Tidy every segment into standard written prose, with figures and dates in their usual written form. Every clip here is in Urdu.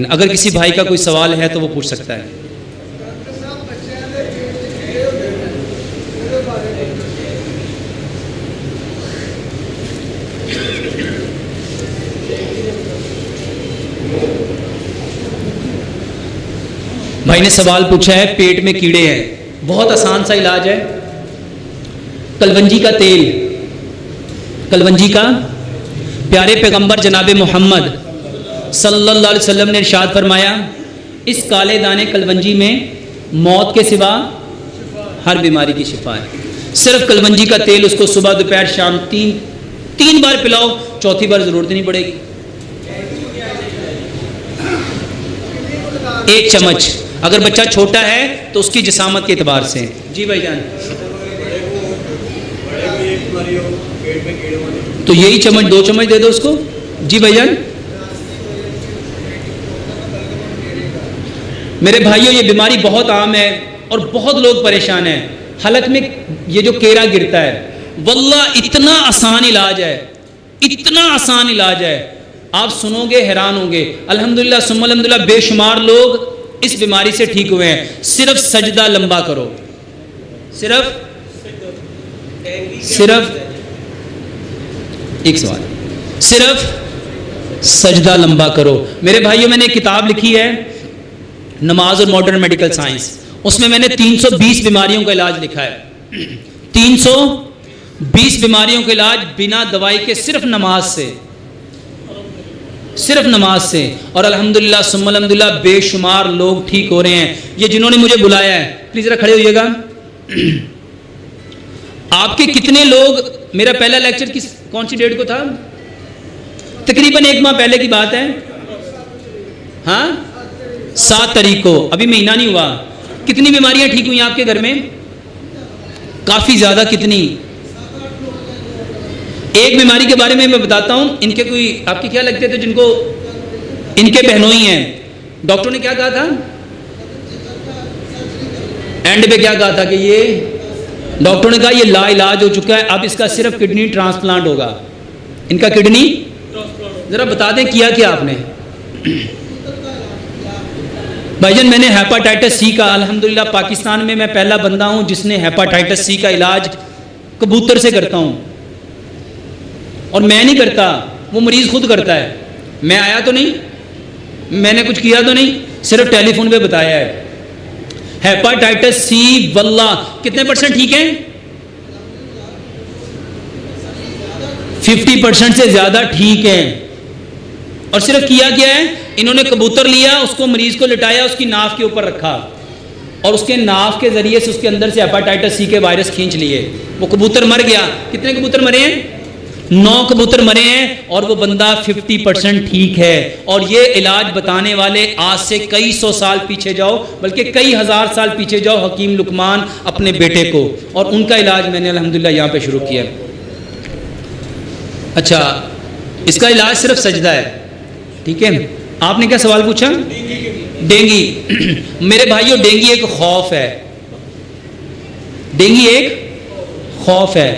اگر کسی بھائی کا کوئی سوال ہے تو وہ پوچھ سکتا ہے۔ بھائی نے سوال پوچھا ہے، پیٹ میں کیڑے ہیں، بہت آسان سا علاج ہے، کلونجی کا تیل، کلونجی کا، پیارے پیغمبر جناب محمد صلی اللہ علیہ وسلم نے ارشاد فرمایا، اس کالے دانے کلونجی میں موت کے سوا ہر بیماری کی شفا ہے۔ صرف کلونجی کا تیل اس کو صبح دوپہر شام تین بار پلاؤ، چوتھی بار ضرورت نہیں پڑے گی۔ ایک چمچ، اگر بچہ چھوٹا ہے تو اس کی جسامت کے اعتبار سے۔ جی بھائی جان، تو یہی چمچ، 2 چمچ دے دو اس کو۔ جی بھائی جان، میرے بھائیوں یہ بیماری بہت عام ہے اور بہت لوگ پریشان ہیں۔ حلق میں یہ جو کیڑا گرتا ہے، واللہ اتنا آسان علاج ہے، اتنا آسان علاج ہے، آپ سنو گے حیران ہوں گے۔ الحمدللہ ثم الحمدللہ بے شمار لوگ اس بیماری سے ٹھیک ہوئے ہیں۔ صرف سجدہ لمبا کرو، صرف ایک سوال، صرف سجدہ لمبا کرو۔ میرے بھائیوں، میں نے ایک کتاب لکھی ہے، نماز اور ماڈرن میڈیکل سائنس، اس میں میں نے 320 بیماریوں کا علاج لکھا ہے۔ 320 بیماریوں کا علاج بنا دوائی کے، صرف نماز سے، صرف نماز سے، اور الحمدللہ ثم الحمدللہ بے شمار لوگ ٹھیک ہو رہے ہیں۔ یہ جنہوں نے مجھے بلایا ہے، پلیز ذرا کھڑے ہوئیے گا۔ آپ کے کتنے لوگ، میرا پہلا لیکچر کون سی ڈیٹ کو تھا؟ تقریباً 1 ماہ پہلے کی بات ہے، ہاں 7 تاریخ کو، ابھی مہینہ نہیں ہوا۔ کتنی بیماریاں ٹھیک ہوئی آپ کے گھر میں؟ کافی زیادہ۔ کتنی؟ ایک بیماری کے بارے میں بتاتا ہوں، ان کے کوئی آپ کے کیا لگتے تھے جن کو، ان کے بہنوئی ہیں، ڈاکٹر نے کیا کہا تھا اینڈ پہ؟ کیا کہا تھا کہ یہ، ڈاکٹر نے کہا یہ لا علاج ہو چکا ہے، اب اس کا صرف کڈنی ٹرانسپلانٹ ہوگا۔ ان کا کڈنی، ذرا بتا دیں کیا کیا آپ نے؟ بھائی جان، میں نے ہیپاٹائٹس سی کا، الحمدللہ پاکستان میں میں پہلا بندہ ہوں جس نے ہیپاٹائٹس سی کا علاج کبوتر سے کرتا ہوں، اور میں نہیں کرتا، وہ مریض خود کرتا ہے۔ میں آیا تو نہیں، میں نے کچھ کیا تو نہیں، صرف ٹیلی فون پہ بتایا ہے۔ ہیپاٹائٹس سی واللہ کتنے % ٹھیک ہیں؟ 50% سے زیادہ ٹھیک ہیں۔ اور صرف کیا کیا ہے، انہوں نے کبوتر لیا، اس کو مریض کو لٹایا، اس کی ناف کے اوپر رکھا، اور اس کے ناف کے ذریعے سے اس کے اندر سے ہیپاٹائٹس سی کے وائرس کھینچ لیے۔ وہ کبوتر مر گیا۔ کتنے کبوتر مرے ہیں؟ 9 کبوتر مرے ہیں، اور وہ بندہ 50% ٹھیک ہے۔ اور یہ علاج بتانے والے آج سے کئی 100 سال پیچھے جاؤ، بلکہ کئی 1000 سال پیچھے جاؤ، حکیم لقمان اپنے بیٹے کو، اور ان کا علاج میں نے الحمدللہ یہاں پہ شروع کیا۔ اچھا، اس کا علاج صرف سجدہ ہے، ٹھیک ہے؟ آپ نے کیا سوال پوچھا؟ ڈینگی۔ میرے بھائیوں، ڈینگی ایک خوف ہے، ڈینگی ایک خوف ہے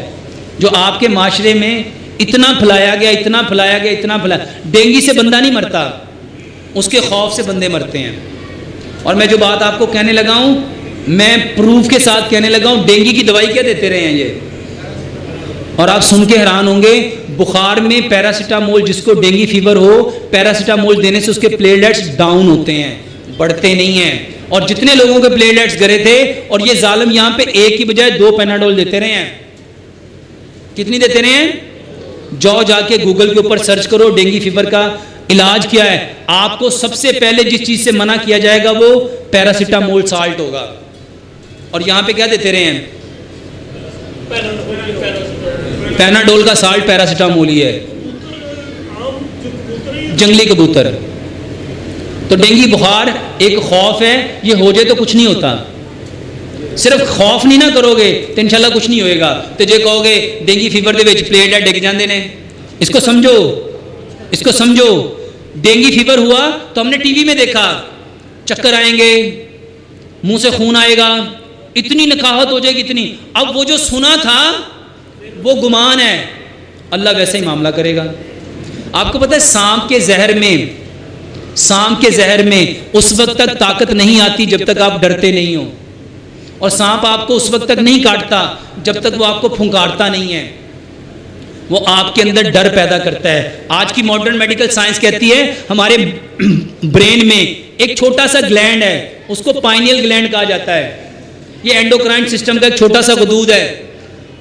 جو آپ کے معاشرے میں اتنا پھیلایا گیا، اتنا پھیلایا گیا، اتنا پھیلایا۔ ڈینگی سے بندہ نہیں مرتا، اس کے خوف سے بندے مرتے ہیں۔ اور میں جو بات آپ کو کہنے لگا ہوں، میں پروف کے ساتھ کہنے لگا ہوں۔ ڈینگی کی دوائی کیا دیتے رہے ہیں یہ، اور آپ سن کے حیران ہوں گے، بخار میں پیراسیٹامول، جس کو ڈینگی فیور ہو، پیراسیٹامول دینے سے اس کے پلیٹلیٹس ڈاؤن ہوتے ہیں، بڑھتے نہیں ہیں۔ اور جتنے لوگوں کے پلیٹلیٹس گرے تھے، اور یہ ظالم یہاں پہ ایک کی بجائے 2 پیناڈول دیتے رہے ہیں۔ کتنی دیتے رہے ہیں؟ جا کے گوگل کے اوپر سرچ کرو، ڈینگی فیور کا علاج کیا ہے۔ آپ کو سب سے پہلے جس چیز سے منع کیا جائے گا وہ پیراسیٹامول سالٹ ہوگا۔ اور یہاں پہ کیا دیتے رہے ہیں؟ پیناڈول کا سالٹ پیراسیٹامول ہی ہے، جنگلی کبوتر۔ تو ڈینگی بخار ایک خوف ہے، یہ ہو جائے تو کچھ نہیں ہوتا۔ صرف خوف نہیں نہ کرو گے تو انشاءاللہ کچھ نہیں ہوئے گا۔ تو جے کہو گے ڈینگی فیور دے وچ پلیٹلیٹ ڈگ جاندے نے، اس کو سمجھو، اس کو سمجھو۔ ڈینگی فیور ہوا تو ہم نے ٹی وی میں دیکھا، چکر آئیں گے، منہ سے خون آئے گا، اتنی نکاہت ہو جائے گی، اتنی۔ اب وہ جو سنا تھا وہ گمان ہے، اللہ ویسے ہی معاملہ کرے گا۔ آپ کو پتہ ہے سانپ کے زہر میں اس وقت تک طاقت نہیں آتی جب تک آپ ڈرتے نہیں ہو، اور سانپ آپ کو اس وقت تک نہیں کاٹتا جب تک وہ آپ کو پھنکارتا نہیں ہے، وہ آپ کے اندر ڈر پیدا کرتا ہے۔ آج کی ماڈرن میڈیکل سائنس کہتی ہے ہمارے برین میں ایک چھوٹا سا گلینڈ ہے، اس کو پائنیل گلینڈ کہا جاتا ہے، یہ اینڈوکرائن سسٹم کا ایک چھوٹا سا غدود ہے،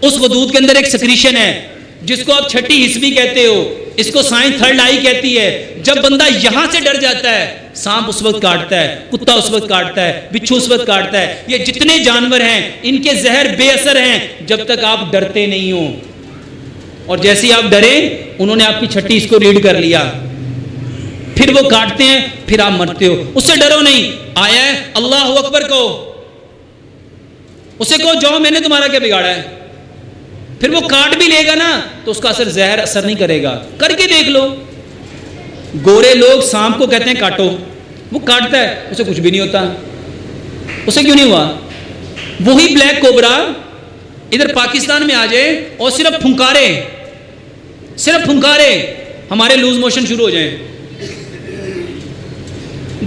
اس غدود کے اندر ایک سیکریشن ہے جس کو آپ چھٹی حصوی کہتے ہو، اس کو سائنس تھرڈ آئی کہتی ہے۔ جب بندہ یہاں سے ڈر جاتا ہے، سانپ اس وقت کاٹتا ہے، کتا اس وقت کاٹتا ہے، بچھو اس وقت کاٹتا ہے، یہ جتنے جانور ہیں ان کے زہر بے اثر ہیں جب تک آپ ڈرتے نہیں ہو، اور جیسے ہی آپ ڈرے انہوں نے آپ کی چھٹی اس کو ریڈ کر لیا، پھر وہ کاٹتے ہیں، پھر آپ مرتے ہو۔ اس سے ڈرو نہیں، آیا ہے اللہ اکبر کہو، اسے کہو جاؤ میں نے تمہارا کیا بگاڑا ہے، پھر وہ کاٹ بھی لے گا نا تو اس کا زہر اثر نہیں کرے گا، کر کے دیکھ لو۔ گورے لوگ سانپ کو کہتے ہیں کاٹو، وہ کاٹتا ہے، اسے کچھ بھی نہیں ہوتا، اسے کیوں نہیں ہوا؟ وہی بلیک کوبرا ادھر پاکستان میں آ جائے اور صرف پھنکارے ہمارے لوز موشن شروع ہو جائیں،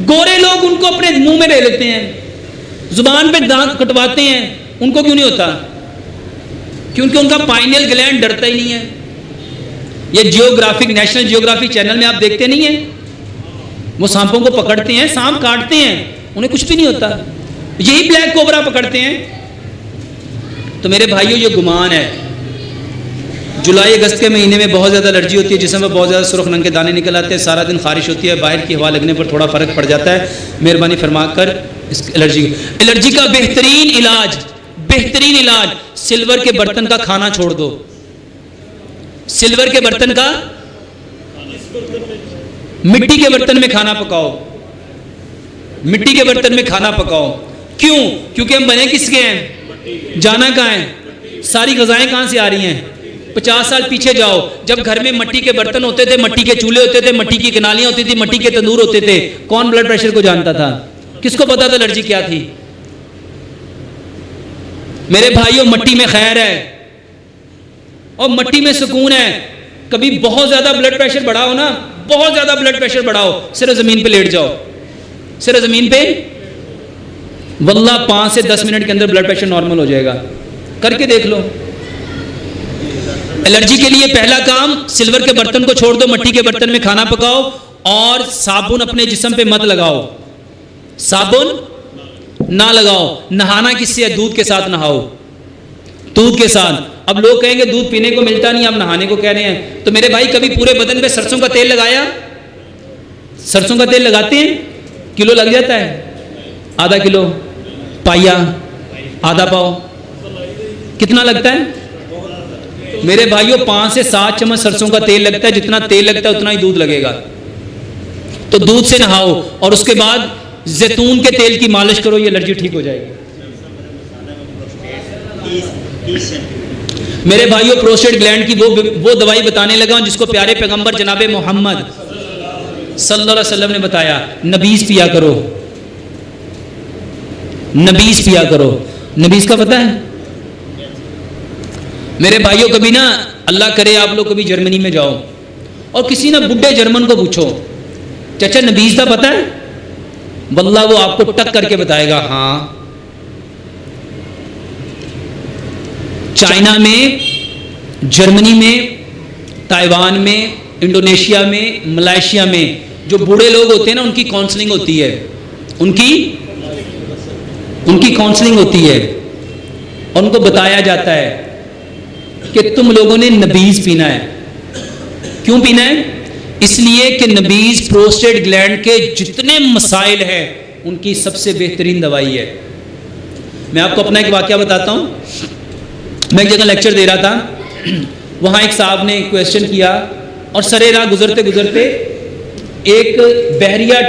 گورے لوگ ان کو اپنے منہ میں لے لیتے ہیں، زبان پہ دانت کٹواتے ہیں، ان کو کیوں نہیں ہوتا؟ کیونکہ ان کا پائنیل گلینڈ ڈرتا ہی نہیں ہے۔ یہ جیوگرافک نیشنل جیوگرافی چینل میں آپ دیکھتے نہیں ہیں، وہ سانپوں کو پکڑتے ہیں، سانپ کاٹتے ہیں، انہیں کچھ بھی نہیں ہوتا، یہی بلیک کوبرا پکڑتے ہیں۔ تو میرے بھائیوں یہ گمان ہے، جولائی اگست کے مہینے میں بہت زیادہ الرجی ہوتی ہے، جسم میں بہت زیادہ سرخ رنگ کے دانے نکل آتے ہیں، سارا دن خارش ہوتی ہے، باہر کی ہوا لگنے پر تھوڑا فرق پڑ جاتا ہے، مہربانی فرما کر اس الرجی کا بہترین علاج سلور کے برتن کا کھانا چھوڑ دو، سلور کے برتن کا، مٹی کے برتن میں کھانا پکاؤ، مٹی کے برتن میں کھانا پکاؤ۔ کیوں؟ کیونکہ ہم بنے کس کے ہیں؟ جانا کہاں ہے؟ ساری غذائیں کہاں سے آ رہی ہیں؟ 50 سال پیچھے جاؤ، جب گھر میں مٹی کے برتن ہوتے تھے، مٹی کے چولہے ہوتے تھے، مٹی کی کنالیاں ہوتی تھی، مٹی کے تندور ہوتے تھے، کون بلڈ پریشر کو جانتا تھا؟ کس کو پتا تھا الرجی کیا تھی؟ میرے بھائیوں مٹی میں خیر ہے اور مٹی میں سکون ہے۔ کبھی بہت زیادہ بلڈ پریشر بڑھا ہو نا، بہت زیادہ بلڈ پریشر بڑھا ہو، صرف زمین پہ لیٹ جاؤ، صرف زمین پہ، واللہ 5 سے 10 منٹ کے اندر بلڈ پریشر نارمل ہو جائے گا، کر کے دیکھ لو۔ الرجی کے لیے پہلا کام، سلور کے برتن کو چھوڑ دو، مٹی کے برتن میں کھانا پکاؤ، اور صابن اپنے جسم پہ مت لگاؤ، صابن نہ لگاؤ۔ نہانا کس سے ہے؟ دودھ کے ساتھ نہاؤ، دودھ کے ساتھ۔ اب لوگ کہیں گے دودھ پینے کو ملتا نہیں، آپ نہانے کو کہہ رہے ہیں، تو میرے بھائی کبھی پورے بدن پہ سرسوں کا تیل لگایا؟ سرسوں کا تیل لگاتے ہیں، کلو لگ جاتا ہے، آدھا کلو، پائیا، آدھا پاؤ، کتنا لگتا ہے؟ میرے بھائیوں 5 سے 7 چمچ سرسوں کا تیل لگتا ہے، جتنا تیل لگتا ہے اتنا ہی دودھ لگے گا۔ تو دودھ سے نہاؤ اور اس کے بعد زیتون کے تیل کی مالش کرو، یہ الرجی ٹھیک ہو جائے گی۔ میرے بھائیوں پروسٹیٹ گلینڈ کی وہ دوائی بتانے لگا جس کو پیارے پیغمبر جناب محمد صلی اللہ علیہ وسلم نے بتایا، نبیذ پیا کرو، نبیذ پیا کرو۔ نبیذ کا پتہ ہے؟ میرے بھائیوں کبھی نا اللہ کرے آپ لوگ کبھی جرمنی میں جاؤ اور کسی نا بڈھے جرمن کو پوچھو چچا نبیذ کا پتہ ہے؟ واللہ وہ آپ کو ٹک کر کے بتائے گا ہاں۔ چائنا میں، جرمنی میں، تائیوان میں، انڈونیشیا میں، ملائیشیا میں جو بوڑھے لوگ ہوتے ہیں نا، ان کی کاؤنسلنگ ہوتی ہے، ان کی کاؤنسلنگ ہوتی ہے، اور ان کو بتایا جاتا ہے کہ تم لوگوں نے نبیذ پینا ہے۔ کیوں پینا ہے؟ اس لیے کہ نبیذ پروسٹیٹ گلینڈ کے جتنے مسائل ہیں ان کی سب سے بہترین دوائی ہے۔ میں آپ کو اپنا ایک واقعہ بتاتا ہوں۔ میں ایک جگہ لیکچر دے رہا تھا، وہاں ایک صاحب نے کویسچن کیا اور سرے راہ گزرتے گزرتے ایک بحریہ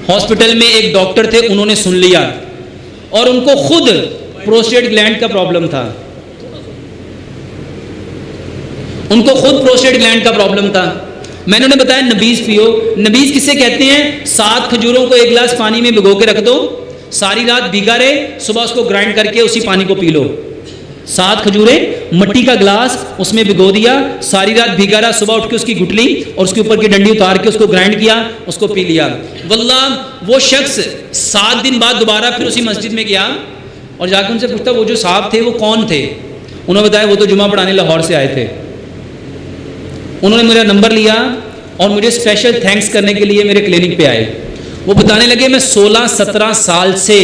ہاسپٹل میں ایک ڈاکٹر تھے، انہوں نے سن لیا اور ان کو خود پروسٹیٹ گلینڈ کا پرابلم تھا، ان کو خود پروسٹیٹ گلینڈ کا پرابلم تھا۔ میں نے انہیں بتایا نبیذ پیو۔ نبیذ کسے کہتے ہیں؟ 7 کھجوروں کو 1 گلاس پانی میں بھگو کے رکھ دو، ساری رات بھیگا رہے، صبح اس کو گرائنڈ کر کے اسی پانی کو پی لو۔ 7 کھجوریں، مٹی کا گلاس اس میں بھگو دیا، ساری رات بھیگا رہا، صبح اٹھ کے اس کی گٹلی اور اس کے اوپر کی ڈنڈی اتار کے اس کو گرائنڈ کیا، اس کو پی لیا. واللہ وہ شخص 7 دن بعد دوبارہ پھر اسی مسجد میں گیا اور جا کے ان سے پوچھتا وہ جو صاحب تھے وہ کون تھے؟ انہوں نے بتایا وہ تو جمعہ پڑھانے لاہور سے آئے تھے. انہوں نے میرا نمبر لیا اور مجھے اسپیشل تھینکس کرنے کے لیے میرے کلینک پہ آئے. وہ بتانے لگے میں 16-17 سال سے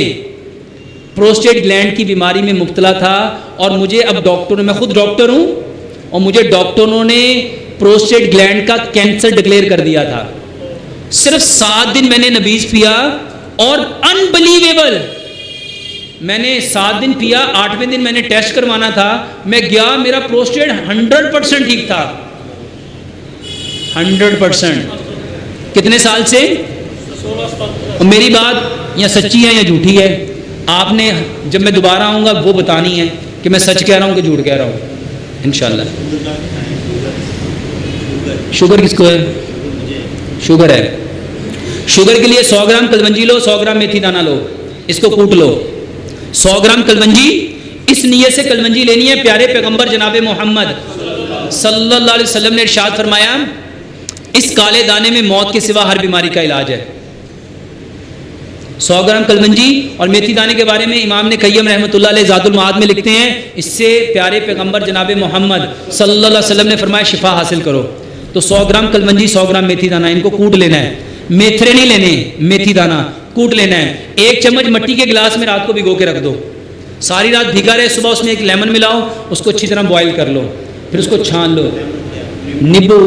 پروسٹیٹ گلینڈ کی بیماری میں مبتلا تھا اور مجھے اب ڈاکٹروں، میں خود ڈاکٹر ہوں اور مجھے ڈاکٹروں نے پروسٹیٹ گلینڈ کا کینسر ڈکلیئر کر دیا تھا. صرف 7 دن میں نے نبیذ پیا اور انبلیویبل، میں نے 7 دن پیا، 8ویں دن میں نے ٹیسٹ کروانا تھا، میں گیا، میرا پروسٹیٹ 100% ٹھیک تھا. 100%. کتنے سال سے؟ میری بات یا سچی ہے یا جھوٹی ہے، آپ نے جب میں دوبارہ آؤں گا وہ بتانی ہے کہ میں سچ کہہ رہا ہوں کہ جھوٹ کہہ رہا ہوں انشاءاللہ. شوگر کس کو ہے؟ شوگر ہے. شوگر کے لیے 100 گرام کلونجی لو، 100 گرام میتھی دانہ لو، اس کو کوٹ لو. 100 گرام کلونجی، اس نیت سے کلونجی لینی ہے. پیارے پیغمبر جناب محمد صلی اللہ علیہ وسلم نے ارشاد فرمایا اس کالے دانے میں موت کے سوا ہر بیماری کا علاج ہے. 100 گرام کلونجی اور میتھی دانے کے بارے میں امام نے قیم رحمۃ اللہ علیہ زاد المعاد میں لکھتے ہیں اس سے پیارے پیغمبر جناب محمد صلی اللہ علیہ وسلم نے فرمایا شفا حاصل کرو. تو 100 گرام کلونجی، 100 گرام میتھی دانہ، ان کو کوٹ لینا ہے. میتھرے نہیں لینے، میتھی دانہ کوٹ لینا ہے. 1 چمچ مٹی کے گلاس میں رات کو بھگو کے رکھ دو، ساری رات بھیگا رہے، صبح اس میں 1 لیمن ملاؤ، اس کو اچھی طرح بوائل کر لو، پھر اس کو چھان لو. نیبو،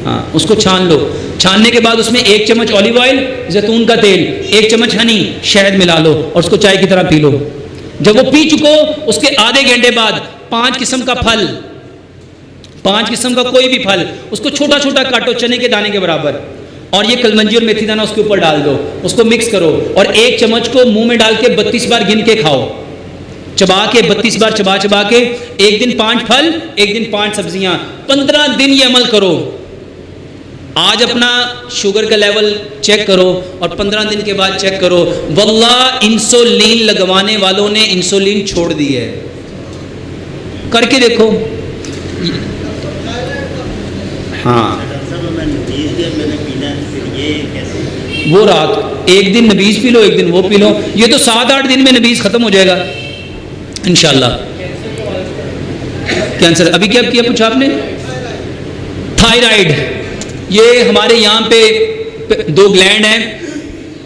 ہاں اس کو چھان لو. چھاننے کے بعد اس میں 1 چمچ اولیو آئل، زیتون کا تیل، 1 چمچ ہنی، شہد ملا لو اور اس کو چائے کی طرح پی لو. جب وہ پی چکو اس کے آدھے گھنٹے بعد 5 قسم کا پھل، 5 قسم کا کوئی بھی پھل، اس کو چھوٹا چھوٹا کاٹو چنے کے دانے کے برابر، اور یہ کلونجی اور میتھی دانہ اس کے اوپر ڈال دو، اس کو مکس کرو اور 1 چمچ کو منہ میں ڈال کے 32 بار گن کے کھاؤ. چبا کے 32 بار چبا کے، 1 دن 5 پھل، 1 دن 5 سبزیاں. 15 دن یہ عمل کرو. آج اپنا شوگر کا لیول چیک کرو اور 15 دن کے بعد چیک کرو. واللہ انسولین لگوانے والوں نے انسولین چھوڑ دی ہے. کر کے دیکھو. ہاں وہ رات 1 دن نبیذ پی لو، 1 دن وہ پی لو، یہ تو 7-8 دن میں نبیذ ختم ہو جائے گا انشاءاللہ. کینسر ابھی کیا پوچھا آپ نے؟ تھائرائیڈ، یہ ہمارے یہاں پہ 2 گلینڈ ہیں،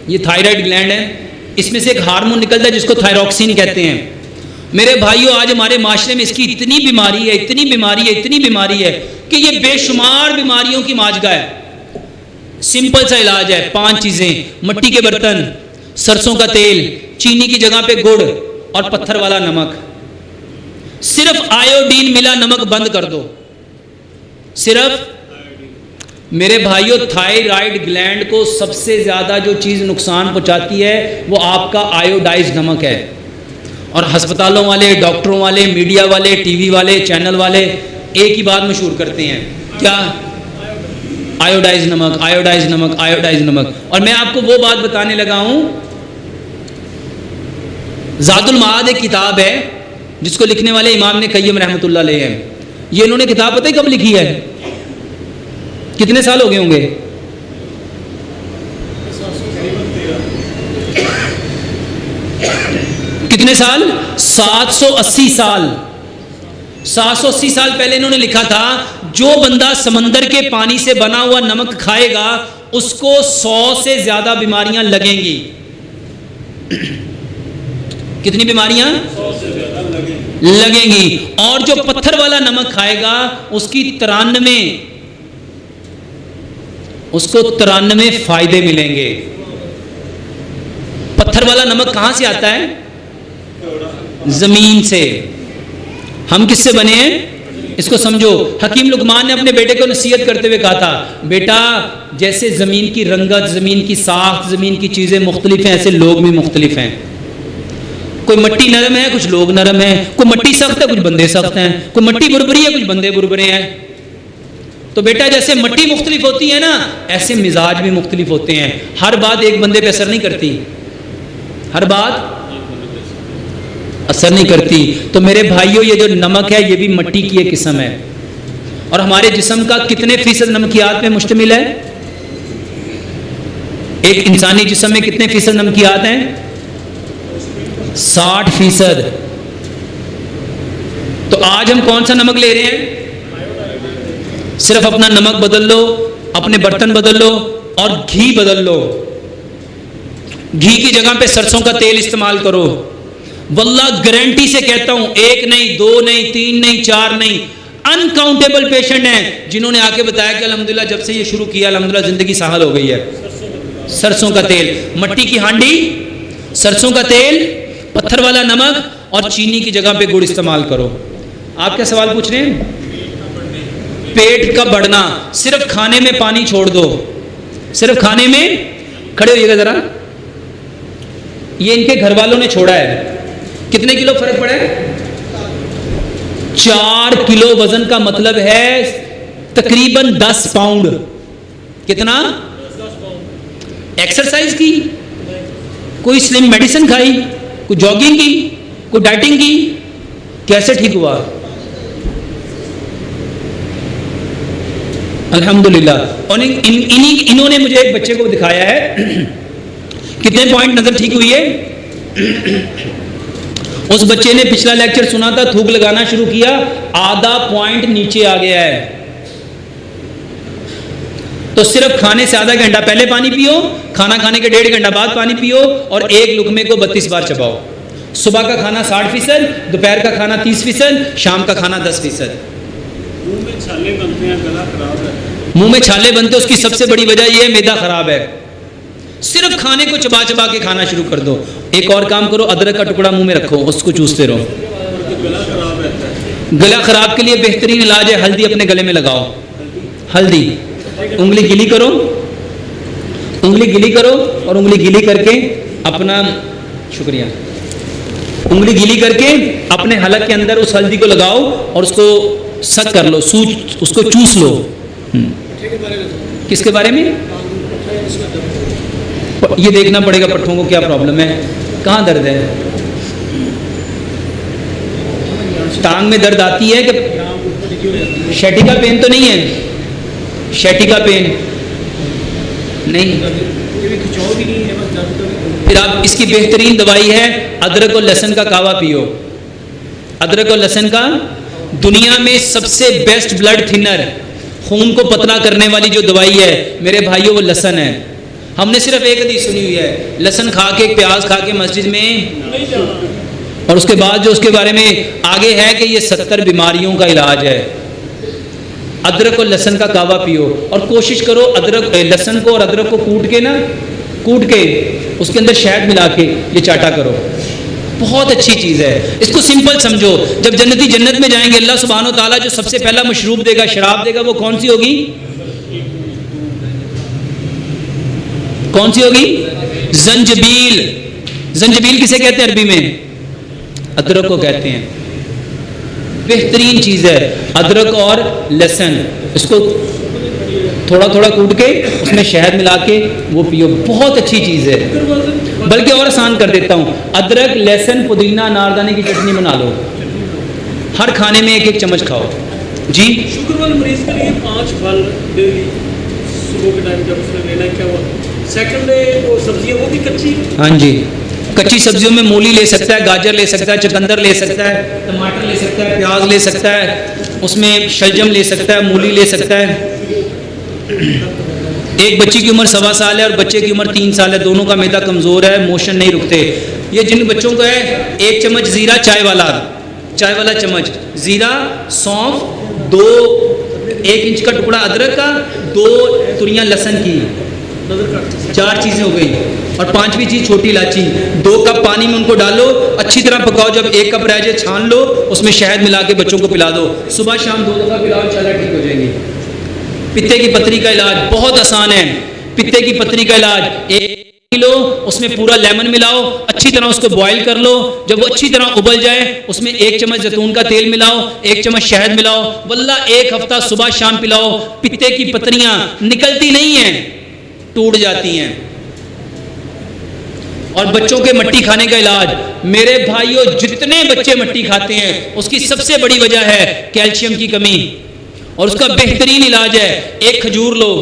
یہ تھائرائیڈ گلینڈ ہے، اس میں سے ایک ہارمون نکلتا ہے جس کو تھائروکسین کہتے ہیں. میرے بھائیوں آج ہمارے معاشرے میں اس کی اتنی بیماری ہے، اتنی بیماری ہے، اتنی بیماری ہے کہ یہ بے شمار بیماریوں کی ماجگاہ ہے. سمپل سا علاج ہے، 5 چیزیں: مٹی کے برتن، سرسوں کا تیل، چینی کی جگہ پہ گڑ اور پتھر والا نمک. صرف آیوڈین ملا نمک بند کر دو. صرف میرے بھائیوں تھائرائیڈ گلینڈ کو سب سے زیادہ جو چیز نقصان پہنچاتی ہے وہ آپ کا آیوڈائز نمک ہے. اور ہسپتالوں والے، ڈاکٹروں والے، میڈیا والے، ٹی وی والے، چینل والے ایک ہی بات مشہور کرتے ہیں، کیا؟ آیوڈائز نمک، آیوڈائز نمک، آیوڈائز نمک. اور میں آپ کو وہ بات بتانے لگا ہوں، زاد المعاد ایک کتاب ہے جس کو لکھنے والے امام نے قیم رحمۃ اللہ علیہ ہیں. یہ انہوں نے کتاب پتہ ہے کب لکھی ہے؟ کتنے سال ہو گئے ہوں گے؟ کتنے سال؟ 780 سال. 780 سال پہلے انہوں نے لکھا تھا جو بندہ سمندر کے پانی سے بنا ہوا نمک کھائے گا اس کو 100 سے زیادہ بیماریاں لگیں گی. کتنی بیماریاں لگیں گی؟ اور جو پتھر والا نمک کھائے گا اس کی 93 اس کو 93 فائدے ملیں گے. پتھر والا نمک کہاں سے آتا ہے؟ زمین سے. ہم کس سے بنے ہیں اس کو سمجھو. حکیم لقمان نے اپنے بیٹے کو نصیحت کرتے ہوئے کہا تھا بیٹا جیسے زمین کی رنگت، زمین کی ساخت، زمین کی چیزیں مختلف ہیں ایسے لوگ بھی مختلف ہیں. کوئی مٹی نرم ہے، کچھ لوگ نرم ہیں. کوئی مٹی سخت ہے، کچھ بندے سخت ہیں. کوئی مٹی بربری ہے، کچھ بندے بربرے ہیں. تو بیٹا جیسے مٹی مختلف ہوتی ہے نا ایسے مزاج بھی مختلف ہوتے ہیں. ہر بات ایک بندے پہ اثر نہیں کرتی. ہر بات اثر نہیں کرتی. تو میرے بھائیوں یہ جو نمک ہے یہ بھی مٹی کی ایک قسم ہے. اور ہمارے جسم کا کتنے فیصد نمکیات میں مشتمل ہے؟ ایک انسانی جسم میں کتنے فیصد نمکیات ہیں؟ 60%. تو آج ہم کون سا نمک لے رہے ہیں؟ صرف اپنا نمک بدل لو، اپنے برتن بدل لو اور گھی بدل لو. گھی کی جگہ پہ سرسوں کا تیل استعمال کرو. واللہ گارنٹی سے کہتا ہوں، 1 نہیں 2 نہیں 3 نہیں 4 نہیں، انکاؤنٹیبل پیشنٹ ہیں جنہوں نے آ کے بتایا کہ الحمدللہ جب سے یہ شروع کیا الحمدللہ زندگی سہل ہو گئی ہے. سرسوں کا تیل، مٹی کی ہانڈی، سرسوں کا تیل، پتھر والا نمک اور چینی کی جگہ پہ گڑ استعمال کرو. آپ کیا سوال پوچھ رہے ہیں؟ پیٹ کا بڑھنا. صرف کھانے میں پانی چھوڑ دو، صرف کھانے میں. کھڑے ہوئیے گا ذرا. یہ ان کے گھر والوں نے چھوڑا ہے. کتنے کلو فرق پڑا ہے؟ 4 کلو وزن کا مطلب ہے تقریباً 10 پاؤنڈ. کتنا؟ ایکسرسائز کی، کوئی سلم میڈیسن کھائی، کوئی جاگنگ کی، کوئی ڈائٹنگ کی، کیسے ٹھیک ہوا؟ الحمدللہ. اور انہوں نے مجھے ایک بچے کو دکھایا ہے کتنے پوائنٹ نظر ٹھیک ہوئی ہے. اس بچے نے پچھلا لیکچر سنا تھا، تھوک لگانا شروع کیا، آدھا پوائنٹ نیچے آ گیا ہے. تو صرف کھانے سے آدھا گھنٹہ پہلے پانی پیو، کھانا کھانے کے 1.5 گھنٹہ بعد پانی پیو اور ایک لقمے کو 32 بار چباؤ. صبح کا کھانا 60%، دوپہر کا کھانا 30%، شام کا کھانا 10%. منہ میں چھالے بنتے ہیں، گلا خراب ہے. منہ میں چھالے بنتے اس کی سب سے بڑی وجہ یہ ہے معدہ خراب ہے. صرف کھانے کو چبا چبا کے کھانا شروع کر دو. ایک اور کام کرو، ادرک کا ٹکڑا منہ میں رکھو، اس کو چوستے رہو. گلا خراب رہتا ہے. گلا خراب کے لیے بہترین علاج ہے ہلدی. اپنے گلے میں لگاؤ ہلدی. انگلی گلی کرو، انگلی گلی کرو اور انگلی گلی کر کے اپنا، شکریہ، انگلی گلی کر کے اپنے حلق کے اندر اس ہلدی کو لگاؤ اور اس کو سک کر لو، اس کو چوس لو. کس کے بارے میں؟ یہ دیکھنا پڑے گا پٹھوں کو کیا پرابلم ہے، کہاں درد ہے. ٹانگ میں درد آتی ہے کہ شیٹی کا پین تو نہیں ہے؟ شیٹی کا پین نہیں. پھر آپ اس کی بہترین دوائی ہے ادرک اور لہسن کا کہوا پیو. ادرک اور لہسن کا دنیا میں سب سے بیسٹ بلڈ تھنر، خون کو پتلا کرنے والی جو دوائی ہے میرے بھائیوں وہ لہسن ہے. ہم نے صرف ایک حدیث سنی ہوئی ہے، لہسن کھا کے پیاز کھا کے مسجد میں، اور اس کے بعد جو اس کے بارے میں آگے ہے کہ یہ 70 بیماریوں کا علاج ہے. ادرک اور لہسن کا کہوا پیو اور کوشش کرو ادرک لہسن کو اور ادرک کو کوٹ کے اس کے اندر شہد ملا کے یہ چاٹا کرو. بہت اچھی چیز ہے. اس کو سمپل سمجھو. جب جنتی جنت میں جائیں گے اللہ سبحانہ و تعالیٰ جو سب سے پہلا مشروب دے گا، شراب دے گا، وہ کون سی ہوگی؟ کون سی ہوگی؟ زنجبیل. زنجبیل کسے کہتے ہیں عربی میں؟ ادرک کو کہتے ہیں. بہترین چیز ہے ادرک اور لہسن. اس کو تھوڑا تھوڑا کوٹ کے اس میں شہد ملا کے وہ پیو، بہت اچھی چیز ہے. بلکہ اور آسان کر دیتا ہوں، ادرک لہسن پودینہ اناردانے کی چٹنی بنا لو، ہر کھانے میں 1-1 چمچ کھاؤ. جی شوگر والے مریض کے لیے 5 پھل ڈیلی صبح کے ٹائم جب اس نے لینا ہے، کیا ہوا؟ سیکنڈ وہ سبزیاں وہ بھی کچی. ہاں جی، کچی سبزیوں میں مولی لے سکتا ہے، گاجر لے سکتا ہے، چقندر لے سکتا ہے، ٹماٹر لے سکتا ہے، پیاز لے سکتا ہے، اس میں شلجم لے سکتا ہے، مولی لے سکتا ہے. ایک بچی کی عمر 1.25 سال ہے اور بچے کی عمر 3 سال ہے. دونوں کا معدہ کمزور ہے، موشن نہیں رکتے. یہ جن بچوں کو ہے 1 چمچ زیرہ، چائے والا چمچ زیرہ، سونف، 1 انچ کا ٹکڑا ادرک کا، 2 تریاں لہسن کی، 4 چیزیں ہو گئی. اور 5ویں چیز چھوٹی الائچی. 2 کپ پانی میں ان کو ڈالو، اچھی طرح پکاؤ. جب 1 کپ رہ جائے چھان لو، اس میں شہد ملا کے بچوں کو پلا دو. صبح شام 2 دفعہ پلاؤ، انشاءاللہ ٹھیک ہو جائیں گی. پتے کی پتری کا علاج بہت آسان ہے. پتے کی پتری کا علاج 1 کلو، اس میں پورا لیمن ملاؤ، اچھی طرح اس کو بوائل کر لو. جب وہ اچھی طرح ابل جائے اس میں 1 چمچ زیتون کا تیل ملاؤ، 1 چمچ شہد ملاؤ. واللہ 1 ہفتہ صبح شام پلاؤ. پتے کی پتریاں نکلتی نہیں ہیں، ٹوٹ جاتی ہیں. اور بچوں کے مٹی کھانے کا علاج، میرے بھائیوں جتنے بچے مٹی کھاتے ہیں اس کی سب سے بڑی وجہ ہے کیلشیم کی کمی، اور اس کا بہترین علاج ہے ایک کھجور لو،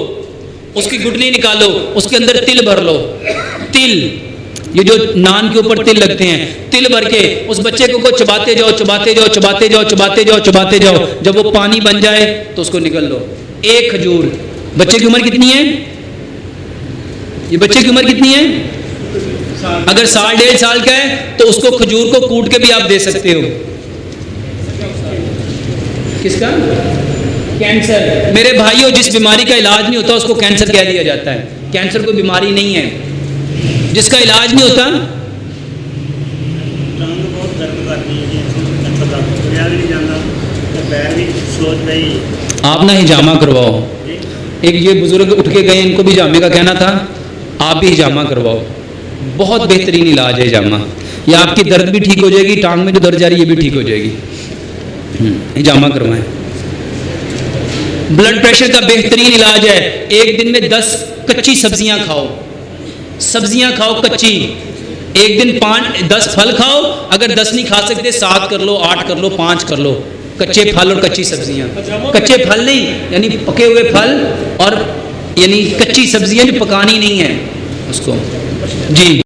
اس کی گٹلی نکالو، اس کے اندر تل بھر لو، تل، یہ جو نان کے اوپر تل لگتے ہیں، تل بھر کے اس بچے کو چباتے جاؤ چباتے جاؤ چباتے جاؤ چباتے جاؤ چباتے جاؤ، جب وہ پانی بن جائے تو اس کو نکل لو، ایک کھجور۔ بچے کی عمر کتنی ہے؟ یہ بچے کی عمر کتنی ہے؟ اگر 1.5 سال کا ہے تو اس کو کھجور کو کوٹ کے بھی آپ دے سکتے ہو۔ کس کا؟ کینسر۔ میرے بھائیوں جس بیماری کا علاج نہیں ہوتا اس کو کینسر کہہ دیا جاتا ہے، کینسر کوئی بیماری نہیں ہے، جس کا علاج نہیں ہوتا۔ آپ نہ ہجامہ کرواؤ، ایک یہ بزرگ اٹھ کے گئے، ان کو بھی ہجامے کا کہنا تھا، آپ بھی ہجامہ کرواؤ، بہت بہترین علاج ہے ہجامہ، یہ آپ کی درد بھی ٹھیک ہو جائے گی، ٹانگ میں جو درد جا رہی ہے یہ بھی ٹھیک ہو جائے گی، ہجامہ کروائیں۔ بلڈ پریشر کا بہترین علاج ہے ایک دن میں 10 کچی سبزیاں کھاؤ، سبزیاں کھاؤ کچی، ایک دن 10 پھل کھاؤ، اگر 10 نہیں کھا سکتے 7 کر لو، 8 کر لو، 5 کر لو، کچے پھل اور کچی سبزیاں، کچے پھل نہیں یعنی پکے ہوئے پھل، اور یعنی کچی سبزیاں جو پکانی نہیں ہے اس کو، جی۔